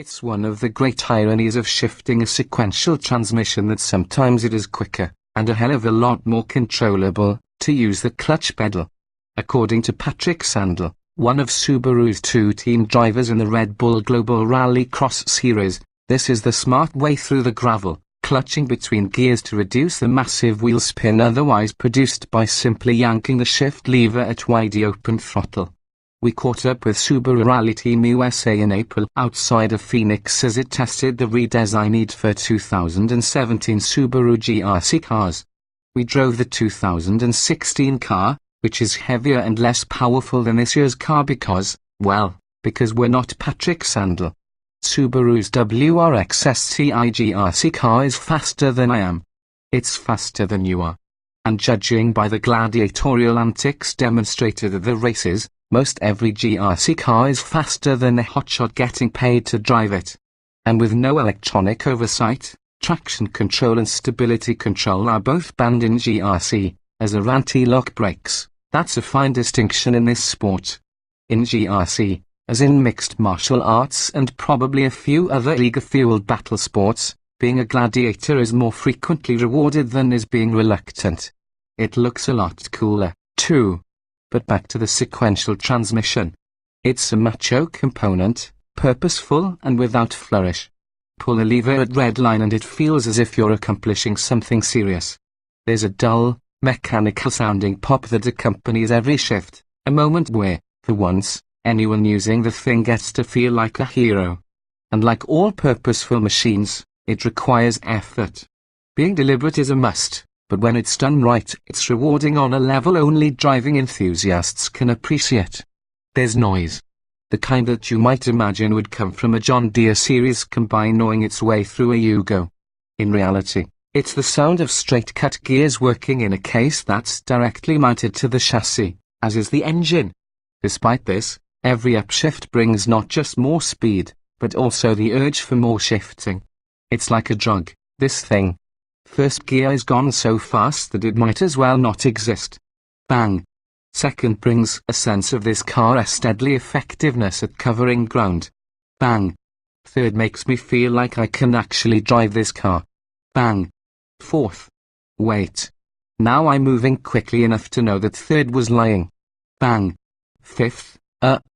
It's one of the great ironies of shifting a sequential transmission that sometimes it is quicker, and a hell of a lot more controllable, to use the clutch pedal. According to Patrick Sandel, one of Subaru's two team drivers in the Red Bull Global Rally Cross Series, this is the smart way through the gravel, clutching between gears to reduce the massive wheel spin otherwise produced by simply yanking the shift lever at wide open throttle. We caught up with Subaru Rally Team USA in April outside of Phoenix as it tested the redesigned for 2017 Subaru GRC cars. We drove the 2016 car, which is heavier and less powerful than this year's car because we're not Patrick Sandel. Subaru's WRX STI GRC car is faster than I am. It's faster than you are. And judging by the gladiatorial antics demonstrated at the races, most every GRC car is faster than a hotshot getting paid to drive it. And with no electronic oversight, traction control and stability control are both banned in GRC, as are anti-lock brakes. That's a fine distinction in this sport. In GRC, as in mixed martial arts and probably a few other ego-fueled battle sports, being a gladiator is more frequently rewarded than is being reluctant. It looks a lot cooler, too. But back to the sequential transmission. It's a macho component, purposeful and without flourish. Pull a lever at red line and it feels as if you're accomplishing something serious. There's a dull, mechanical-sounding pop that accompanies every shift, a moment where, for once, anyone using the thing gets to feel like a hero. And like all purposeful machines, it requires effort. Being deliberate is a must. But when it's done right, it's rewarding on a level only driving enthusiasts can appreciate. There's noise. The kind that you might imagine would come from a John Deere series combine gnawing its way through a Yugo. In reality, it's the sound of straight-cut gears working in a case that's directly mounted to the chassis, as is the engine. Despite this, every upshift brings not just more speed, but also the urge for more shifting. It's like a drug, this thing. First gear is gone so fast that it might as well not exist. Bang. Second brings a sense of this car's deadly effectiveness at covering ground. Bang. Third makes me feel like I can actually drive this car. Bang. Fourth. Wait. Now I'm moving quickly enough to know that third was lying. Bang. Fifth.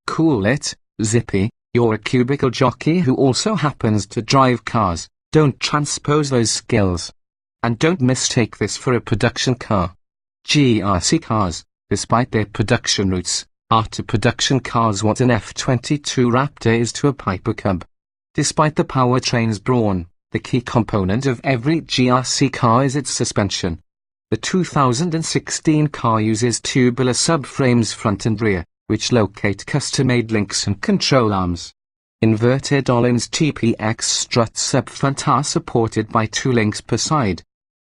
Cool it, Zippy, you're a cubicle jockey who also happens to drive cars. Don't transpose those skills. And don't mistake this for a production car. GRC cars, despite their production roots, are to production cars what an F-22 Raptor is to a Piper Cub. Despite the powertrain's brawn, the key component of every GRC car is its suspension. The 2016 car uses tubular subframes front and rear, which locate custom-made links and control arms. Inverted Öhlins TPX struts up front are supported by two links per side.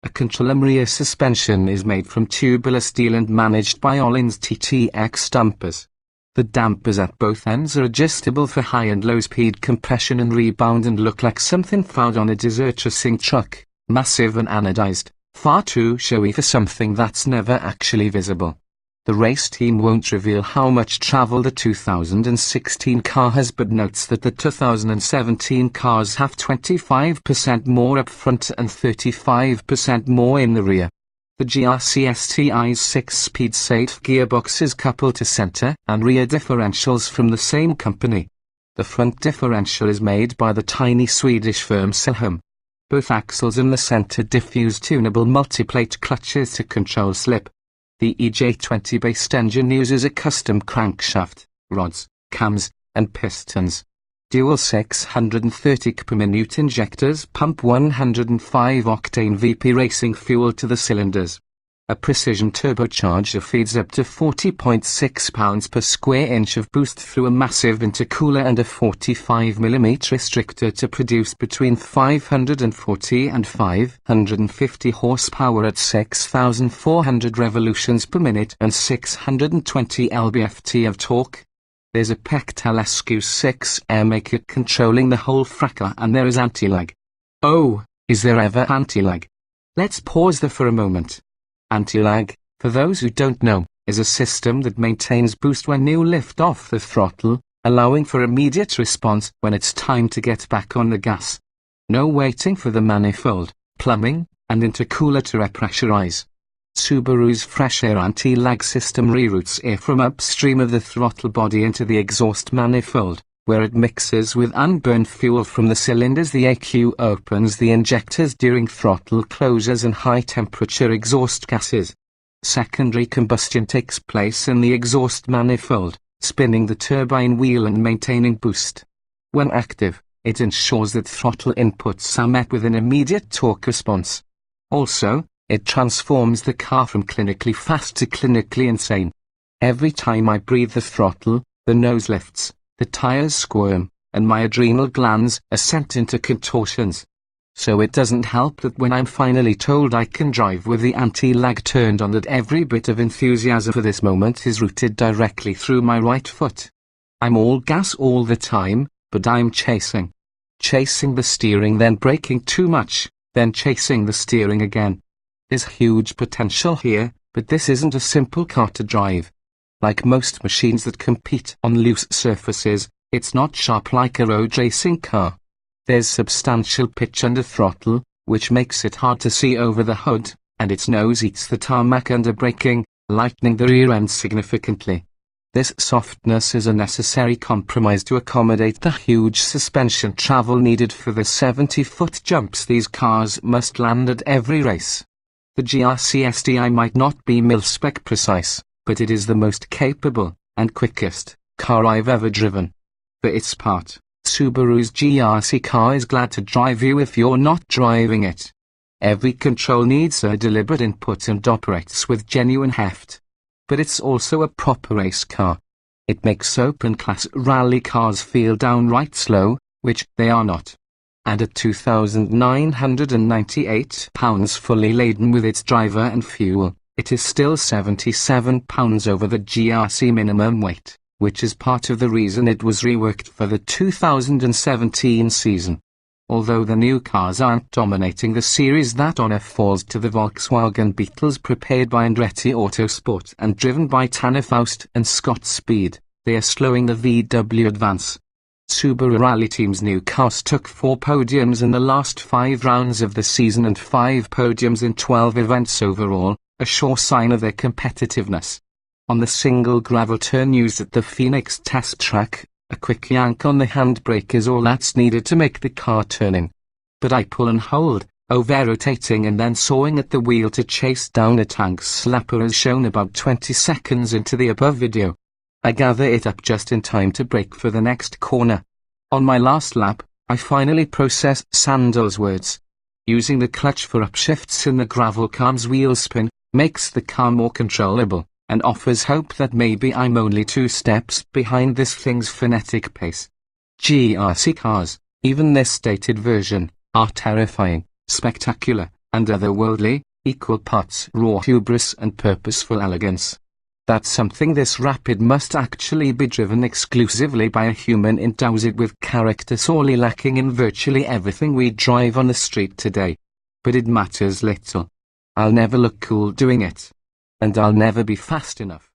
A control arm rear suspension is made from tubular steel and managed by Öhlins TTX dampers. The dampers at both ends are adjustable for high and low speed compression and rebound and look like something found on a desert racing truck, massive and anodized, far too showy for something that's never actually visible. The race team won't reveal how much travel the 2016 car has but notes that the 2017 cars have 25% more up front and 35% more in the rear. The GRC STI's 6-speed safe gearbox is coupled to center and rear differentials from the same company. The front differential is made by the tiny Swedish firm Silham. Both axles in the center diffuse tunable multiplate clutches to control slip. The EJ20-based engine uses a custom crankshaft, rods, cams, and pistons. Dual 630 kpm injectors pump 105-octane VP racing fuel to the cylinders. A precision turbocharger feeds up to 40.6 pounds per square inch of boost through a massive intercooler and a 45mm restrictor to produce between 540 and 550 horsepower at 6,400 revolutions per minute and 620 lb-ft of torque. There's a Pectalescu 6 airmaker controlling the whole fracas and there is anti-lag. Oh, is there ever anti-lag? Let's pause there for a moment. Anti-lag, for those who don't know, is a system that maintains boost when you lift off the throttle, allowing for immediate response when it's time to get back on the gas. No waiting for the manifold, plumbing, and intercooler to repressurize. Subaru's fresh air anti-lag system reroutes air from upstream of the throttle body into the exhaust manifold, where it mixes with unburned fuel from the cylinders. The AQ opens the injectors during throttle closures and high-temperature exhaust gases. Secondary combustion takes place in the exhaust manifold, spinning the turbine wheel and maintaining boost. When active, it ensures that throttle inputs are met with an immediate torque response. Also, it transforms the car from clinically fast to clinically insane. Every time I breathe the throttle, the nose lifts, the tires squirm, and my adrenal glands are sent into contortions. So it doesn't help that when I'm finally told I can drive with the anti-lag turned on, that every bit of enthusiasm for this moment is routed directly through my right foot. I'm all gas all the time, but I'm chasing the steering, then braking too much, then chasing the steering again. There's huge potential here, but this isn't a simple car to drive. Like most machines that compete on loose surfaces, it's not sharp like a road racing car. There's substantial pitch under throttle, which makes it hard to see over the hood, and its nose eats the tarmac under braking, lightening the rear end significantly. This softness is a necessary compromise to accommodate the huge suspension travel needed for the 70-foot jumps these cars must land at every race. The GRC STI might not be mil-spec precise, but it is the most capable and quickest car I've ever driven. For its part, Subaru's GRC car is glad to drive you if you're not driving it. Every control needs a deliberate input and operates with genuine heft. But it's also a proper race car. It makes open-class rally cars feel downright slow, which they are not. And at 2,998 pounds fully laden with its driver and fuel, it is still 77 pounds over the GRC minimum weight, which is part of the reason it was reworked for the 2017 season. Although the new cars aren't dominating the series, that honor falls to the Volkswagen Beetles, prepared by Andretti Autosport and driven by Tanner Faust and Scott Speed. They are slowing the VW advance. Subaru Rally Team's new cars took 4 podiums in the last 5 rounds of the season and 5 podiums in 12 events overall, a sure sign of their competitiveness. On the single gravel turn used at the Phoenix test track, a quick yank on the handbrake is all that's needed to make the car turning. But I pull and hold, over-rotating and then sawing at the wheel to chase down a tank slapper as shown about 20 seconds into the above video. I gather it up just in time to brake for the next corner. On my last lap, I finally process Sandel's words. Using the clutch for upshifts in the gravel car's wheel spin makes the car more controllable, and offers hope that maybe I'm only 2 steps behind this thing's frenetic pace. GRC cars, even this stated version, are terrifying, spectacular, and otherworldly, equal parts raw hubris and purposeful elegance. That something this rapid must actually be driven exclusively by a human endows it with character sorely lacking in virtually everything we drive on the street today. But it matters little. I'll never look cool doing it. And I'll never be fast enough.